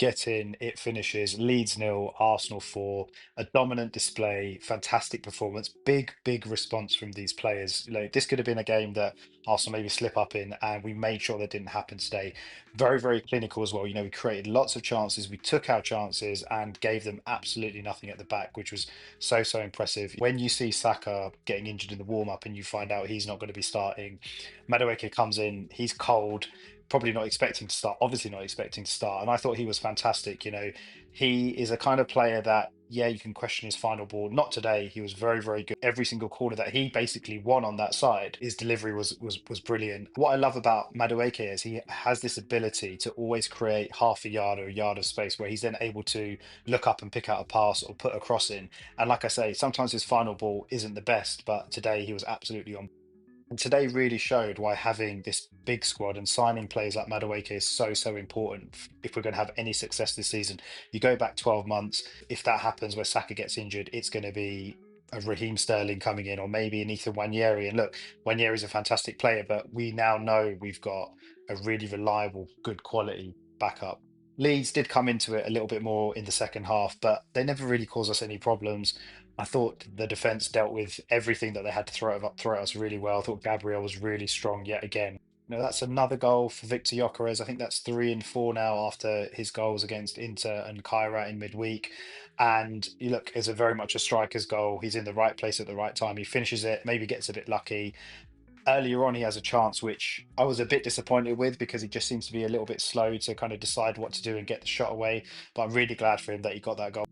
get in, it finishes Leeds nil, Arsenal 4. A dominant display, fantastic performance, big response from these players. This could have been a game that Arsenal maybe slip up in, and we made sure that didn't happen today. Very clinical as well. We created lots of chances, we took our chances and gave them absolutely nothing at the back, which was so impressive. When you see Saka getting injured in the warm-up and you find out he's not going to be starting, Madueke comes in, he's cold, probably not expecting to start, obviously not expecting to start. And I thought he was fantastic. He is a kind of player that, yeah, you can question his final ball. Not today. He was very good. Every single corner that he basically won on that side, his delivery was brilliant. What I love about Madueke is he has this ability to always create half a yard or a yard of space where he's then able to look up and pick out a pass or put a cross in. And like I say, sometimes his final ball isn't the best, but today he was absolutely on. And today really showed why having this big squad and signing players like Madueke is so important if we're going to have any success this season. You go back 12 months, if that happens where Saka gets injured, it's going to be a Raheem Sterling coming in or maybe an Ethan Wanyeri. And look, Wanyeri's a fantastic player, but we now know we've got a really reliable, good quality backup. Leeds did come into it a little bit more in the second half, but they never really caused us any problems. I thought the defense dealt with everything that they had to throw at us really well. I thought Gabriel was really strong yet again. That's another goal for Victor Gyökeres. I think that's 3 and 4 now after his goals against Inter and Kyra in midweek. And you look, it's a very much a striker's goal. He's in the right place at the right time. He finishes it, maybe gets a bit lucky. Earlier on, he has a chance which I was a bit disappointed with because he just seems to be a little bit slow to kind of decide what to do and get the shot away. But I'm really glad for him that he got that goal.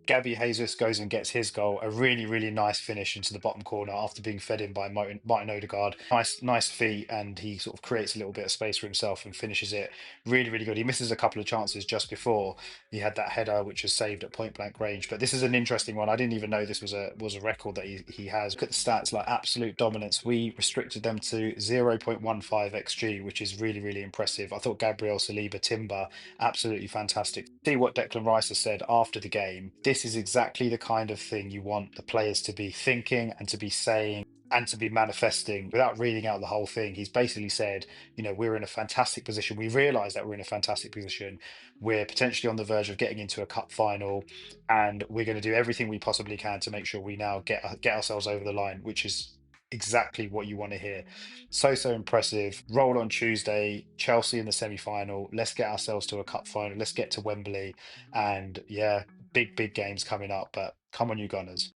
Gabby Jesus goes and gets his goal, a really nice finish into the bottom corner after being fed in by Martin Odegaard. Nice feet, and he sort of creates a little bit of space for himself and finishes it really good. He misses a couple of chances just before. He had that header which was saved at point blank range. But this is an interesting one. I didn't even know this was a record that he has. Look at the stats, like absolute dominance. We restricted them to 0.15 xG, which is really impressive. I thought Gabriel Saliba Timber absolutely fantastic. See what Declan Rice has said after the game. This is exactly the kind of thing you want the players to be thinking and to be saying and to be manifesting without reading out the whole thing. He's basically said, we're in a fantastic position. We realize that we're in a fantastic position. We're potentially on the verge of getting into a cup final, and we're going to do everything we possibly can to make sure we now get ourselves over the line, which is exactly what you want to hear. So impressive. Roll on Tuesday, Chelsea in the semi-final. Let's get ourselves to a cup final. Let's get to Wembley. And yeah, big games coming up. But come on, you Gunners.